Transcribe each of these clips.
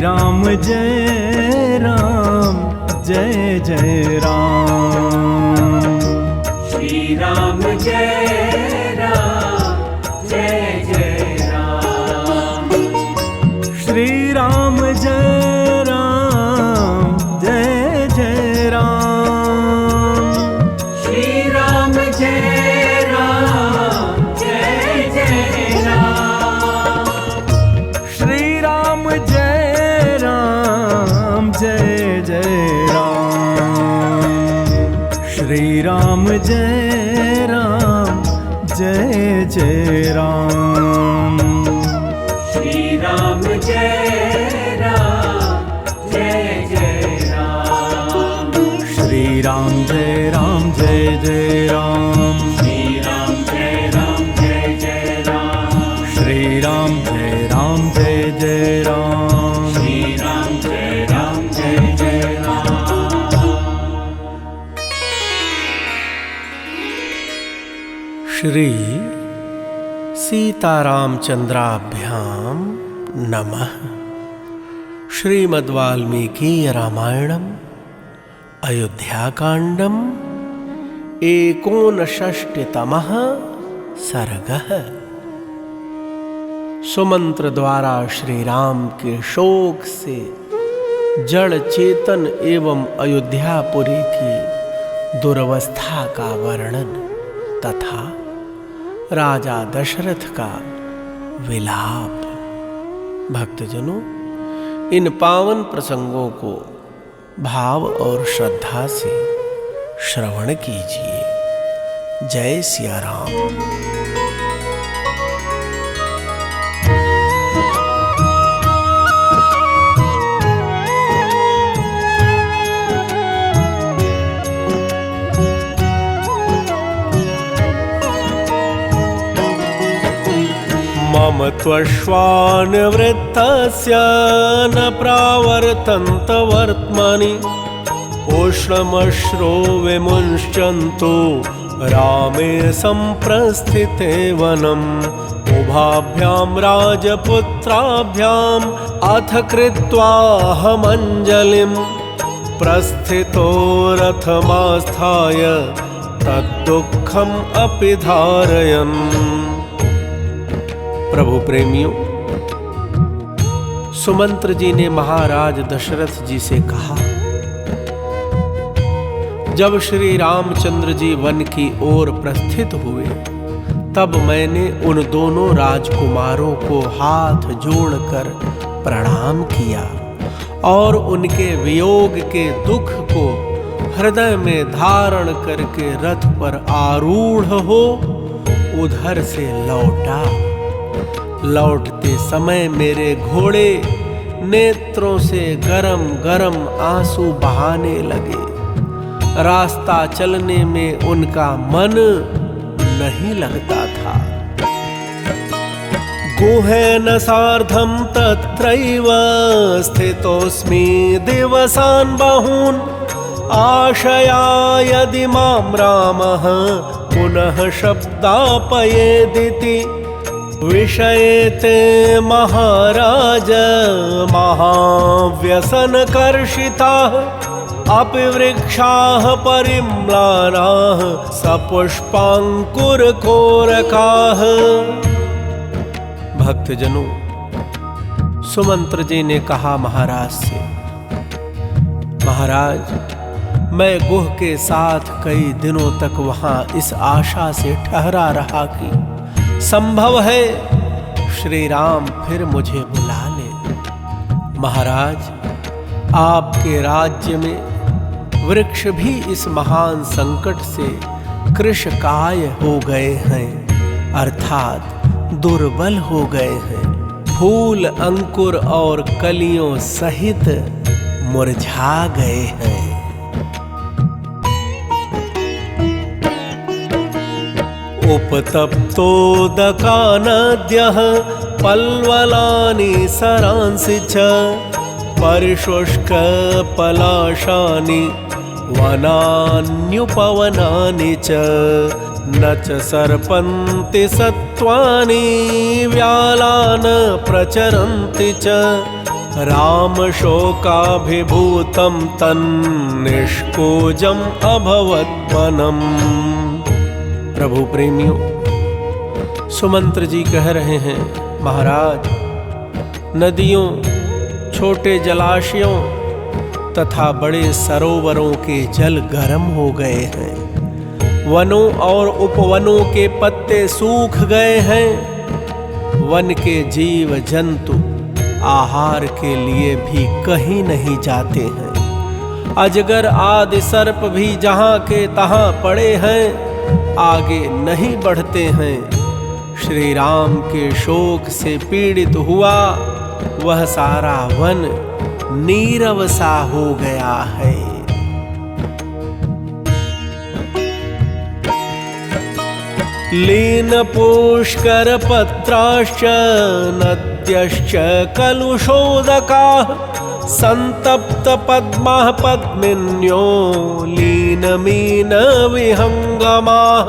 राम जय राम जय जय राम। श्री राम जय राम जय जय राम। श्री राम जय राम जय जय राम। श्री राम जय राम जय जय राम। श्री राम जय राम जय जय राम। श्री राम जय राम जय जय राम। श्री राम जय राम जय जय राम। श्री राम जय राम जय जय राम। श्री राम जय राम जय जय राम। श्री राम जय राम जय जय राम। श्री राम जय राम जय जय राम। श्री सीतारामचंद्राभ्यां नमः। श्रीमद्वाल्मीकि रामायणम् अयोध्याकाण्डम् 59तमः सर्गः। सुमंत्र द्वारा श्री राम के शोक से जड़ चेतन एवं अयोध्यापुरी की दुर्वस्था का वर्णन तथा राजा दशरथ का विलाप। भक्तजनों, इन पावन प्रसंगों को भाव और श्रद्धा से श्रवण कीजिए। जय सिया राम। मम त्वश्वानवृत्तस्य न प्रावर्तन्त वर्त्मनि। उष्णमश्रो विमुञ्चन्तो रामे सम्प्रस्थिते वनम्। उभाभ्यां राजपुत्राभ्याम् अथ कृत्वाहमञ्जलिम्। प्रस्थितो रथमास्थाय तद्दुःखम् अपि धारयन्। प्रभु प्रेमियों, सुमंत्र जी ने महाराज दशरथ जी से कहा, जब श्री रामचंद्र जी वन की ओर प्रस्थित हुए तब मैंने उन दोनों राजकुमारों को हाथ जोड़कर प्रणाम किया और उनके वियोग के दुख को हृदय में धारण करके रथ पर आरूढ़ हो उधर से लौटा। लौटते समय मेरे घोड़े नेत्रों से गरम गरम आंसू बहाने लगे। रास्ता चलने में उनका मन नहीं लगता था। गुहेन सार्धं तत्रैव स्थितोऽस्मि दिवसान् बहून्। आशया यदि मां रामः पुनः शब्दापयेदिति। विषयेते महाराज महाव्यसनकर्षिताः। अपि वृक्षाः परिम्लानाः सपुष्पाङ्कुरकोरकाः। भक्तजनों, सुमंत्र जी ने कहा महाराज से, महाराज, मैं गुह के साथ कई दिनों तक वहां इस आशा से ठहरा रहा कि संभव है श्री राम फिर मुझे बुला ले। महाराज, आपके राज्य में वृक्ष भी इस महान संकट से कृशकाय हो गए हैं, अर्थात दुर्बल हो गए हैं। फूल, अंकुर और कलियों सहित मुरझा गए हैं। उपतप्तोदका नद्यः पल्वलानि सरांसि च। परिशुष्कपलाशानि वनान्युपवनानि च। न च सर्पन्ति सत्त्वानि व्यालान् प्रचरन्ति च। राम शोकाभिभूतं तन्निष्कोजम् अभवत् वनम्। प्रभु प्रेमियों, सुमंत्र जी कह रहे हैं, महाराज, नदियों, छोटे जलाशयों तथा बड़े सरोवरों के जल गर्म हो गए हैं, वनों और उपवनों के पत्ते सूख गए हैं, वन के जीव जंतु आहार के लिए भी कहीं नहीं जाते हैं, अजगर आदि सर्प भी जहाँ के तहाँ पड़े हैं, आगे नहीं बढ़ते हैं। श्री राम के शोक से पीड़ित हुआ वह सारा वन नीरव सा हो गया है। लीन पुष्कर पत्राश्च नद्यश्च कलुषोदकाः संतप्त पद्मः पद्मिन्यो लीनमीन विहंगमाः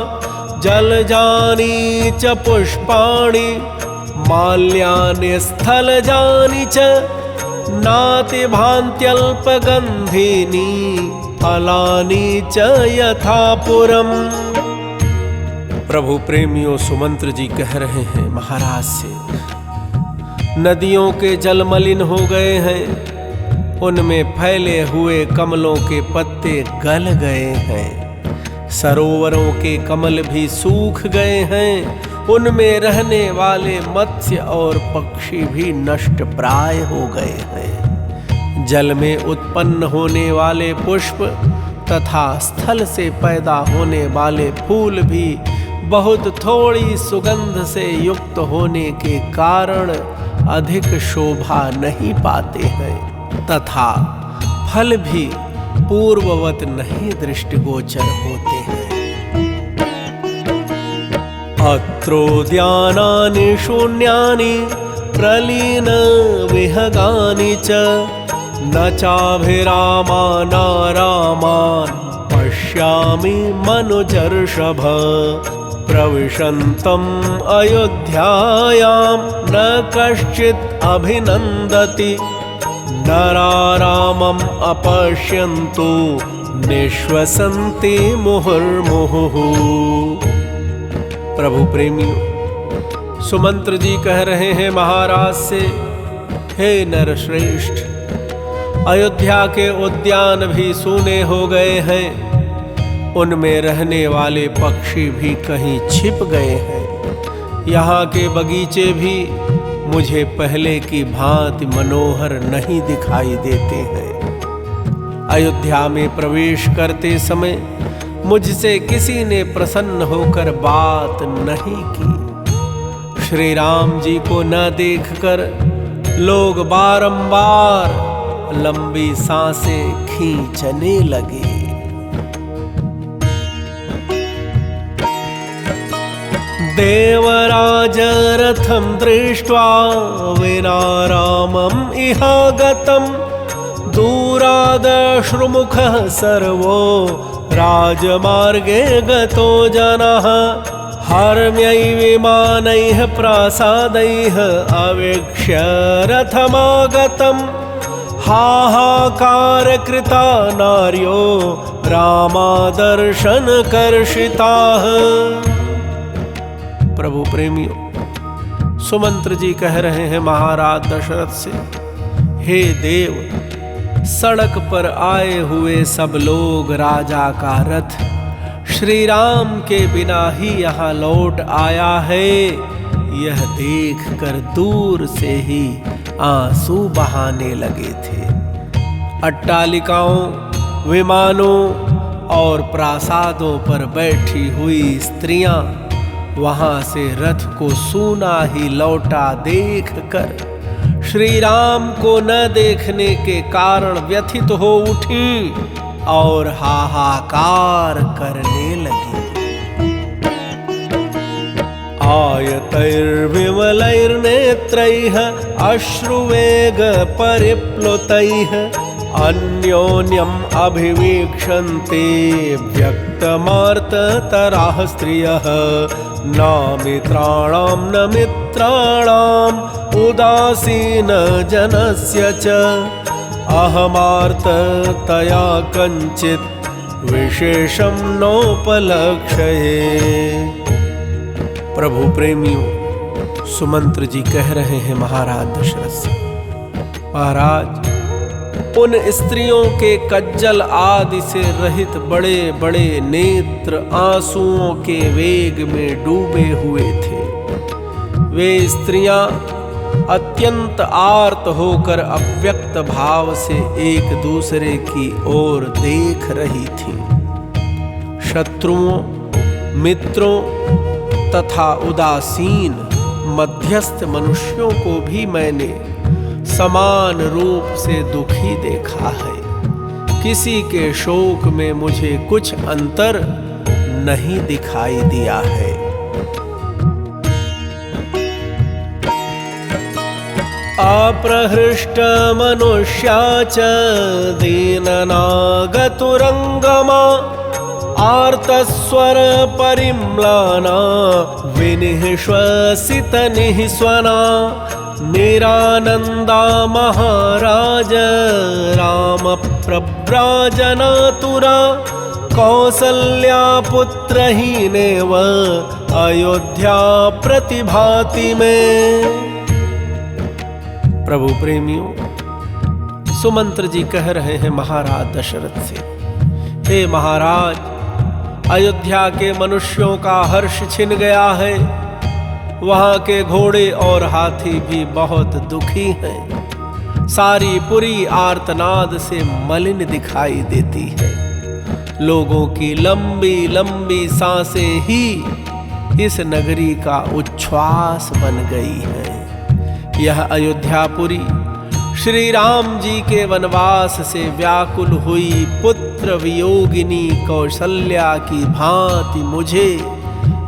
जलजानि च पुष्पाणि माल्यानि स्थलजानि च नातिभान्त्यल्पगन्धीनि फलानि च यथा पुरम्। प्रभु प्रेमियों, सुमंत्र जी कह रहे हैं महाराज से, नदियों के जल मलिन हो गए हैं, उनमें फैले हुए कमलों के पत्ते गल गए हैं, सरोवरों के कमल भी सूख गए हैं, उनमें रहने वाले मत्स्य और पक्षी भी नष्ट प्राय हो गए हैं, जल में उत्पन्न होने वाले पुष्प तथा स्थल से पैदा होने वाले फूल भी बहुत थोड़ी सुगंध से युक्त होने के कारण अधिक शोभा नहीं पाते हैं तथा फल भी पूर्ववत नहीं दृष्टिगोचर होते हैं। अत्रोद्यानानि शून्यानि प्रलीन विहगानि च न चाभिरामान् रामान् पश्यामि मनुजर्षभ प्रविशन्तम् अयोध्यायां न कश्चित् अभिनन्दति नरारामम् अपश्यन्तु निश्वसन्ति मुहुर्मुहुः। प्रभु प्रेमियों, सुमंत्र जी कह रहे हैं महाराज से, हे नरश्रेष्ठ, अयोध्या के उद्यान भी सूने हो गए हैं, उनमें रहने वाले पक्षी भी कहीं छिप गए हैं, यहाँ के बगीचे भी मुझे पहले की भांति मनोहर नहीं दिखाई देते हैं। अयोध्या में प्रवेश करते समय मुझसे किसी ने प्रसन्न होकर बात नहीं की। श्री राम जी को न देखकर लोग बारंबार लंबी सांसें खींचने लगे। देवराज रथं दृष्ट्वा विना रामम् इहागतं दूरादश्रुमुखः सर्वो राजमार्गे गतो जनः हर्म्यैर्विमानैः प्रासादैः अवीक्ष्य रथमागतं हाहाकार कृता नार्यो रामादर्शनकर्षिताः। प्रभु प्रेमियों, सुमंत्र जी कह रहे हैं महाराज दशरथ से, हे देव, सड़क पर आए हुए सब लोग राजा का रथ श्री राम के बिना ही यहाँ लौट आया है, यह देखकर दूर से ही आंसू बहाने लगे थे। अट्टालिकाओं, विमानों और प्रासादों पर बैठी हुई स्त्रियां वहां से रथ को सूना ही लौटा देखकर श्री राम को न देखने के कारण व्यथित हो उठी और हाहाकार करने लगी। आयतैर्विमलैर्नेत्रैः अश्रुवेग परिप्लुतैः अन्योन्यम् अभिवीक्षन्ते व्यक्तमार्ततराः स्त्रियः न मित्राणां न मित्राणां उदासीन जनस्य च अहमार्ततया कञ्चित् विशेषम नोपलक्ष्ये। प्रभु प्रेमियों, सुमंत्र जी कह रहे हैं महाराज दशरथ से, महाराज उन स्त्रियों के कज्जल आदि से रहित बड़े बड़े नेत्र आंसुओं के वेग में डूबे हुए थे। वे स्त्रियां अत्यंत आर्त होकर अव्यक्त भाव से एक दूसरे की ओर देख रही थीं। शत्रुओं, मित्रों तथा उदासीन मध्यस्थ मनुष्यों को भी मैंने समान रूप से दुखी देखा है। किसी के शोक में मुझे कुछ अंतर नहीं दिखाई दिया है। अप्रहृष्ट मनुष्या च दीननागतुरंगमा आर्तस्वर परिम्लाना विनिश्वसित निःस्वना निरानंदा महाराज राम प्रव्राजनातुरा कौसल्या पुत्रहीनेव अयोध्या प्रतिभाति में। प्रभु प्रेमियों, सुमंत्र जी कह रहे हैं महाराज दशरथ से, हे महाराज, अयोध्या के मनुष्यों का हर्ष छिन गया है। वहां के घोड़े और हाथी भी बहुत दुखी हैं। सारी पुरी आर्तनाद से मलिन दिखाई देती है। लोगों की लंबी लंबी सांसें ही इस नगरी का उच्छ्वास बन गई है। यह अयोध्यापुरी श्री राम जी के वनवास से व्याकुल हुई पुत्र वियोगिनी कौशल्या की भांति मुझे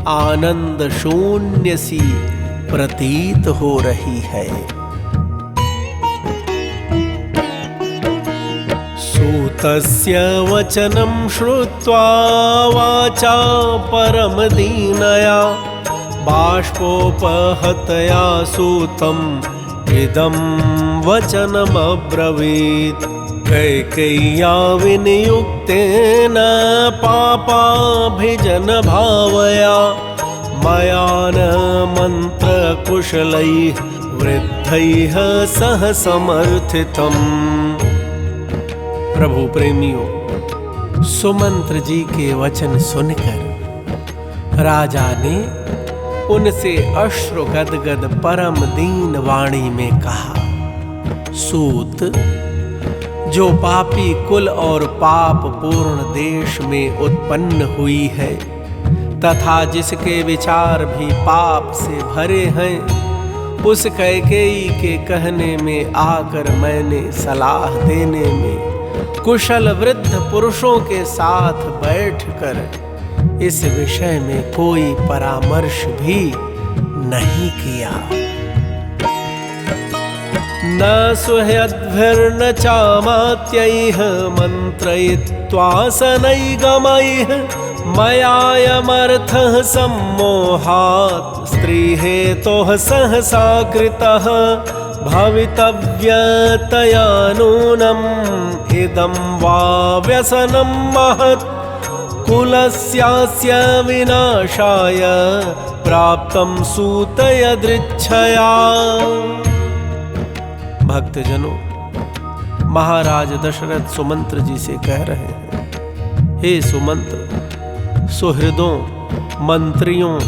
आनंद शून्य सी प्रतीत हो रही है। सूतस्य वचनं श्रुत्वा वाचा परम दीनया बाष्पोपहतया सूतम् इदं वचनमब्रवीत्। कैकेय्या विनियुक्तेन पापाभिजन भावया मया न मन्त्रकुशलैः वृद्धैः सह समर्थितम्। प्रभु प्रेमियों, सुमंत्र जी के वचन सुनकर राजा ने उनसे अश्रु गदगद परम दीन वाणी में कहा, सूत, जो पापी कुल और पाप पूर्ण देश में उत्पन्न हुई है तथा जिसके विचार भी पाप से भरे हैं, उस कैकेयी के कहने में आकर मैंने सलाह देने में कुशल वृद्ध पुरुषों के साथ बैठकर इस विषय में कोई परामर्श भी नहीं किया। न सुहृद्भिर्न चामात्यैः मंत्रयित्वा सनैगमैः मयायमर्थः सम्मोहात् स्त्रीहेतोः सहसा कृतः भवितव्यतया नूनम् इदं वा व्यसनं महत् कुलस्यास्य विनाशाय प्राप्तं सूतयदृच्छया। भक्तजनों, महाराज दशरथ सुमंत्र जी से कह रहे हैं, हे सुमंत्र, सुहृदों, मंत्रियों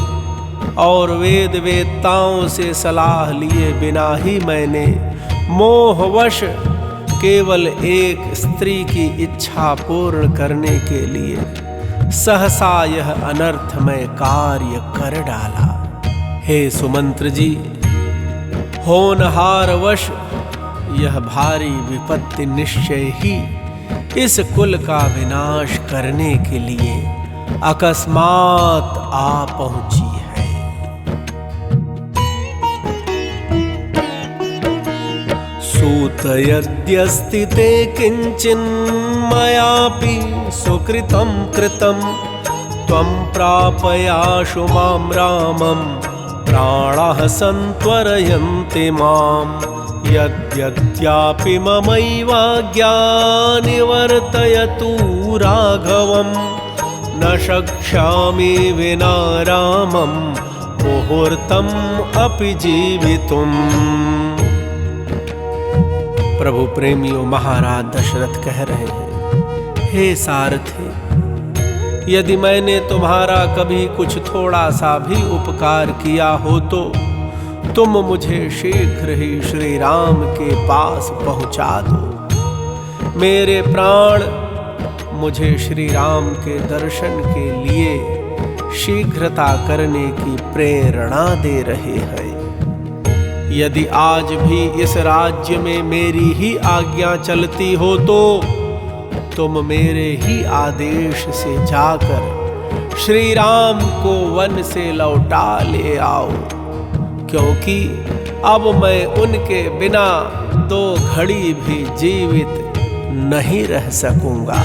और वेद वेत्ताओं से सलाह लिए बिना ही मैंने मोहवश केवल एक स्त्री की इच्छा पूर्ण करने के लिए सहसा यह अनर्थमय कार्य कर डाला। हे सुमंत्र जी, होनहारवश यह भारी विपत्ति निश्चय ही इस कुल का विनाश करने के लिए अकस्मात आ पहुंची है। सूत यद्यस्ति ते किंचिन्मयापि सुकृतं कृतं त्वं प्रापयाशु मां रामं प्राणाः सन्त्वरयन्ति माम् यद्यद्यापि ममैवाज्ञा निवर्तयतु राघवम् न शक्ष्यामि विना रामं मुहूर्तम् अपि जीवितुम्। प्रभु प्रेमियों, महाराज दशरथ कह रहे हैं, हे सारथी, यदि मैंने तुम्हारा कभी कुछ थोड़ा सा भी उपकार किया हो तो तुम मुझे शीघ्र ही श्री राम के पास पहुंचा दो। मेरे प्राण मुझे श्री राम के दर्शन के लिए शीघ्रता करने की प्रेरणा दे रहे हैं। यदि आज भी इस राज्य में मेरी ही आज्ञा चलती हो तो तुम मेरे ही आदेश से जाकर श्री राम को वन से लौटा ले आओ, क्योंकि अब मैं उनके बिना 2 घड़ी भी जीवित नहीं रह सकूंगा।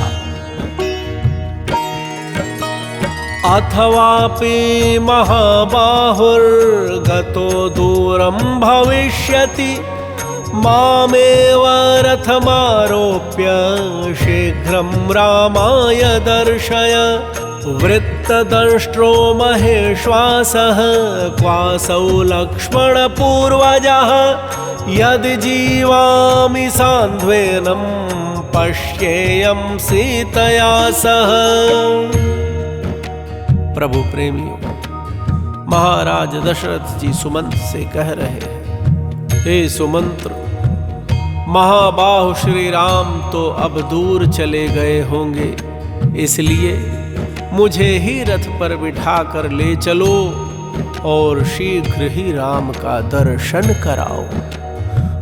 अथवापि महाबाहुर्गतो दूरं भविष्यति मामेव रथमारोप्य शीघ्रं रामाय दर्शय। वृत्तदंष्ट्रो महेश्वासः क्वासौ लक्ष्मणपूर्वजः यदि जीवामि सान्ध्वेनं पश्येयं सीतया सह। प्रभु प्रेमियों, महाराज दशरथ जी सुमंत से कह रहे हैं, हे सुमंत्र, महाबाहु श्री राम तो अब दूर चले गए होंगे, इसलिए मुझे ही रथ पर बिठाकर ले चलो और शीघ्र ही राम का दर्शन कराओ।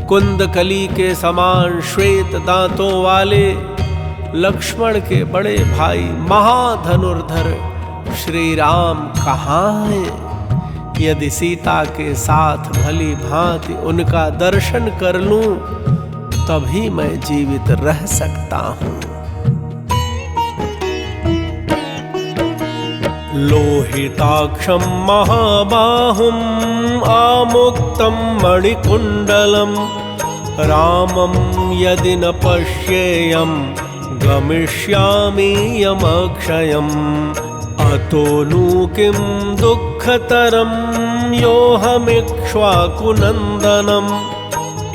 कुंदकली के समान श्वेत दांतों वाले लक्ष्मण के बड़े भाई महाधनुर्धर श्री राम कहाँ हैं? यदि सीता के साथ भली भांति उनका दर्शन कर लूं तभी मैं जीवित रह सकता हूं। लोहिताक्षं महाबाहुम् आमुक्तं मणिकुण्डलं रामं यदि न पश्येयं गमिष्यामि यमक्षयम्। अतो नु किं दुःखतरं योऽहमिक्ष्वाकुनन्दनम्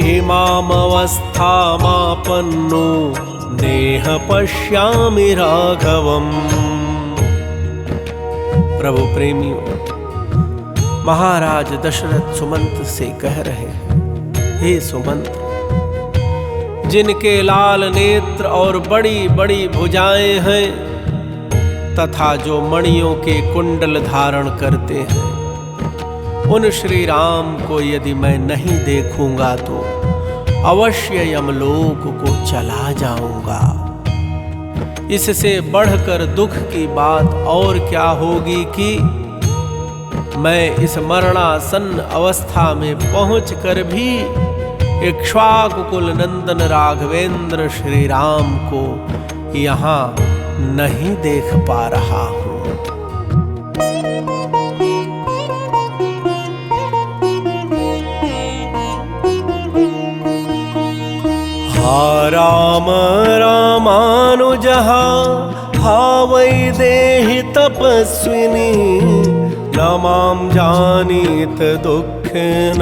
इमामवस्थामापन्नो नेह पश्यामि राघवम्। प्रभु प्रेमियों, महाराज दशरथ सुमंत से कह रहे हैं, हे सुमंत, जिनके लाल नेत्र और बड़ी बड़ी भुजाएं हैं तथा जो मणियों के कुंडल धारण करते हैं, उन श्री राम को यदि मैं नहीं देखूंगा तो अवश्य यमलोक को चला जाऊंगा। इससे बढ़कर दुख की बात और क्या होगी कि मैं इस मरणासन्न अवस्था में पहुंचकर भी इक्ष्वाकुकुल नंदन राघवेंद्र श्री राम को यहाँ नहीं देख पा रहा हूं। हा राम रामानुजः हा वैदेहि तपस्विनी न मां जानीत दुःखेन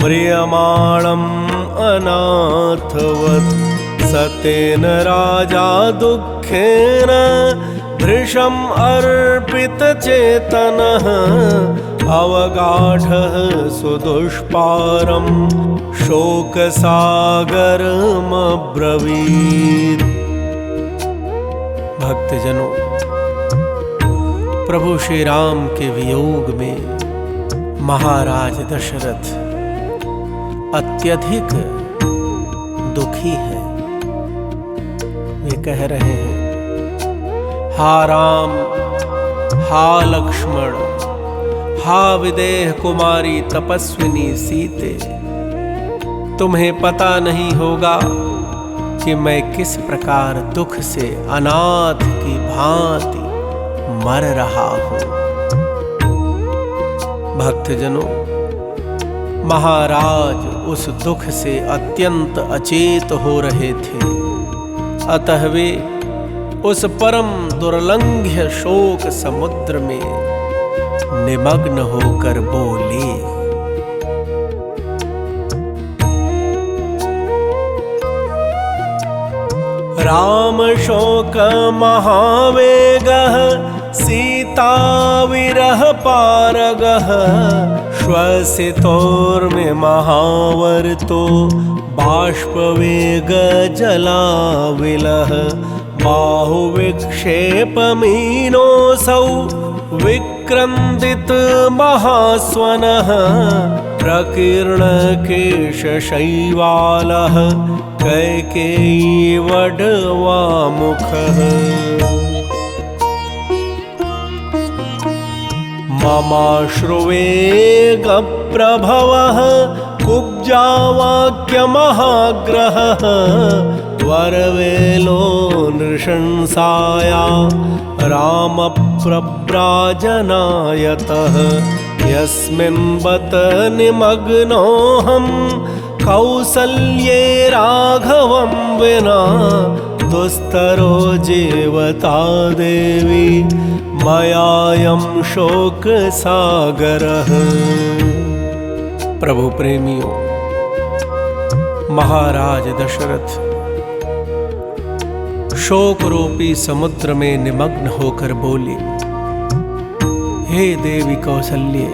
म्रियमाणम् अनाथवत्। सतेन राजा दुःखेन भृशम् अर्पितचेतनः अवगाढः सुदुष्पारं शोकसागरमब्रवीत्। भक्तजनों, प्रभु श्री राम के वियोग में महाराज दशरथ अत्यधिक दुखी है। वे कह रहे हैं, हा राम, हा लक्ष्मण, हा विदेह कुमारी तपस्विनी सीते, तुम्हें पता नहीं होगा कि मैं किस प्रकार दुख से अनाथ की भांति मर रहा हूं। भक्तजनों, महाराज उस दुख से अत्यंत अचेत हो रहे थे। अतः वे उस परम दुर्लंघ्य शोक समुद्र में निमग्न होकर बोले। राम शोक महावेगः सीता विरह पारगः श्वसितोर्मे महावर्तो बाष्पवेग जलाविलः बाहुविक्षेपमीनोऽसौ विक्रन्दित महास्वनः प्रकीर्णकेशशैवालः कैकेयी वडवामुखः ममाश्रुवेगप्रभवः कुब्जावाक्यमहाग्रहः वरवेलो नृशंसाया रामप्रव्राजनायतः यस्मिन् बत निमग्नोऽहं कौसल्ये राघवं विना दुस्तरो जीवता देवी मयायं शोक सागरः। प्रभु प्रेमियों, महाराज दशरथ शोक रूपी समुद्र में निमग्न होकर बोले, हे देवी कौसल्ये,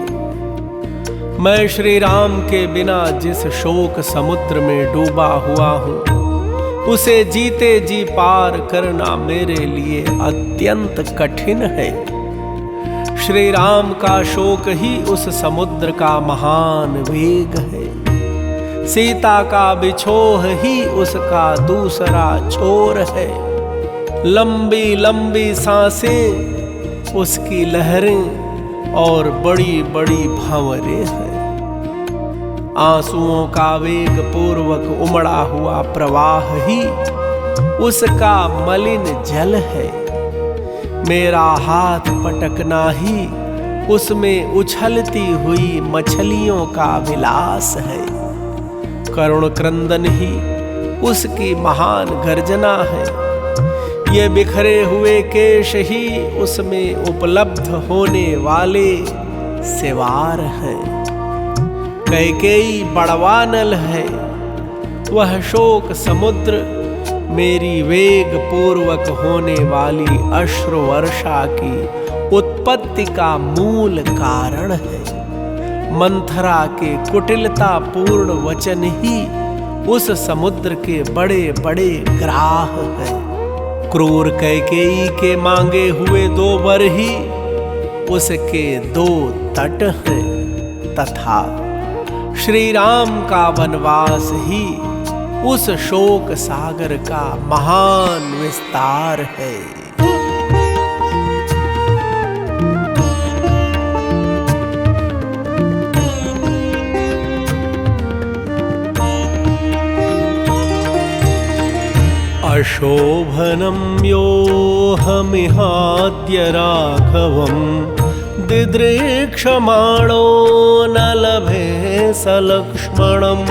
मैं श्री राम के बिना जिस शोक समुद्र में डूबा हुआ हूं, उसे जीते जी पार करना मेरे लिए अत्यंत कठिन है। श्री राम का शोक ही उस समुद्र का महान वेग है। सीता का बिछोह ही उसका दूसरा छोर है। लंबी लंबी सांसें उसकी लहरें और बड़ी बड़ी भंवरें हैं। आंसुओं का वेग पूर्वक उमड़ा हुआ प्रवाह ही उसका मलिन जल है। मेरा हाथ पटकना ही उसमें उछलती हुई मछलियों का विलास है। करुण क्रंदन ही उसकी महान गर्जना है। ये बिखरे हुए केश ही उसमें उपलब्ध होने वाले सिवार हैं। कैकेयी बड़वानल है। वह शोक समुद्र मेरी वेग पूर्वक होने वाली अश्रु वर्षा की उत्पत्ति का मूल कारण है। मंथरा के कुटिलता पूर्ण वचन ही उस समुद्र के बड़े बड़े ग्राह हैं। क्रूर कैकेयी के मांगे हुए 2 वर ही उसके 2 तट हैं तथा श्री राम का वनवास ही उस शोक सागर का महान विस्तार है। अशोभनं योऽहमिहाद्य राघवं दिदृक्षमाणो न लभे सलक्ष्मणम्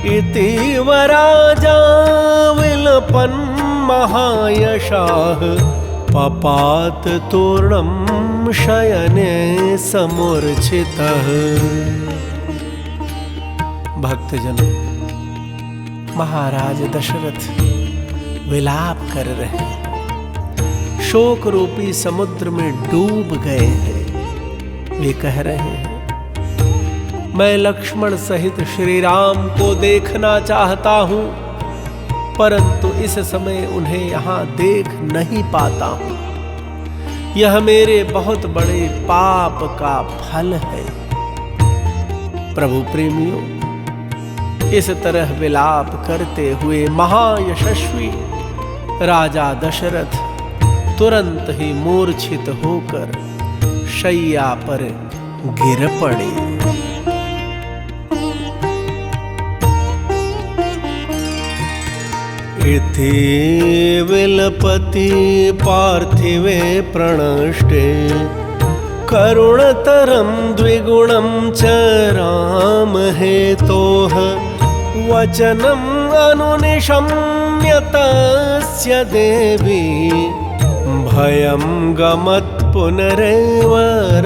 इतीव राजा विलपन् महायशाः पपात तूर्णं शयने समूर्छितः। भक्तजनों, महाराज दशरथ विलाप कर रहे हैं। शोक रूपी समुद्र में डूब गए हैं। वे कह रहे हैं, मैं लक्ष्मण सहित श्री राम को देखना चाहता हूं, परंतु इस समय उन्हें यहां देख नहीं पाता हूं। यह मेरे बहुत बड़े पाप का फल है। प्रभु प्रेमियों, इस तरह विलाप करते हुए महायशस्वी राजा दशरथ तुरंत ही मूर्छित होकर शैया पर गिर पड़े। इति विलपति पार्थिवे प्रणष्टे करुणतरं द्विगुणं च राम हेतोः वचनम् अनुनिशम्य तस्य देवी भयं गमत् पुनरेव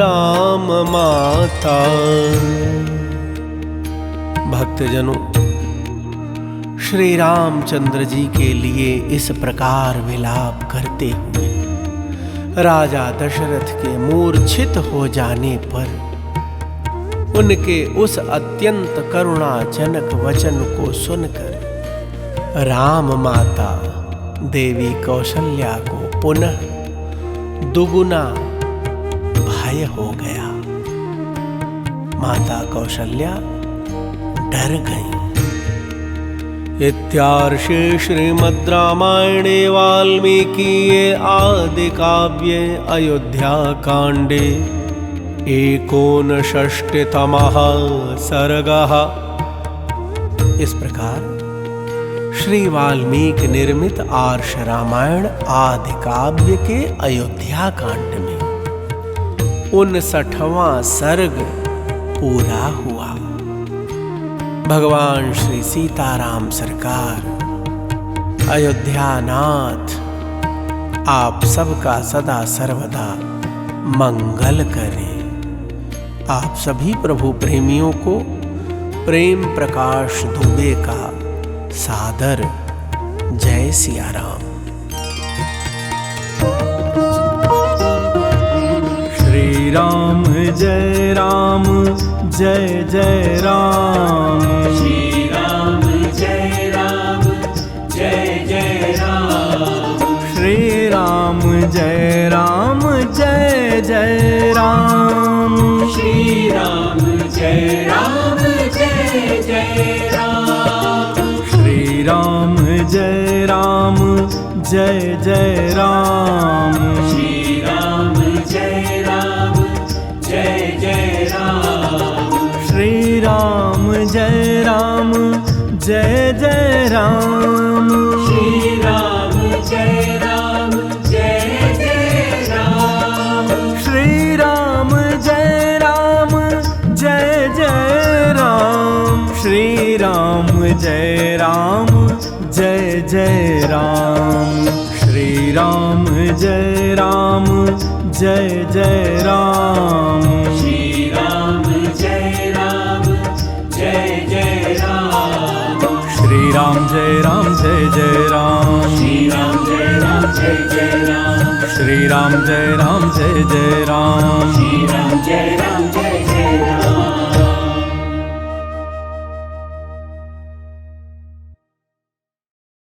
राम माता। भक्तजनों, श्री रामचंद्र जी के लिए इस प्रकार विलाप करते हुए राजा दशरथ के मूर्छित हो जाने पर उनके उस अत्यंत करुणाजनक वचन को सुनकर राम माता देवी कौशल्या को पुनः दुगुना भय हो गया। माता कौशल्या डर गई। इत्यार्षे श्रीमद् रामायणे वाल्मीकीये आदि काव्ये अयोध्याकाण्डे 59तमः सर्गः। इस प्रकार श्री वाल्मीकि निर्मित आर्ष रामायण आदि काव्य के अयोध्या कांड में 59वां सर्ग पूरा हुआ। भगवान श्री सीताराम सरकार अयोध्यानाथ आप सबका सदा सर्वदा मंगल करें। आप सभी प्रभु प्रेमियों को प्रेम प्रकाश दुबे का सादर जय सिया राम। श्री राम जय राम जय जय राम। श्री राम जय राम जय जय राम। श्री राम जय राम जय जय राम। श्री राम जय राम जय जय राम। श्री राम जय राम जय जय राम। श्री राम जय राम जय जय राम। श्री राम जय राम जय जय राम। श्री राम जय राम जय जय राम। श्री राम जय राम जय जय राम। श्री राम जय राम जय जय राम। श्री राम जय राम जय जय राम। श्री राम जय राम जय जय राम। श्री राम जय राम जय जय राम। श्री राम जय राम जय जय राम। श्री राम जय राम जय जय राम। श्री राम जय राम जय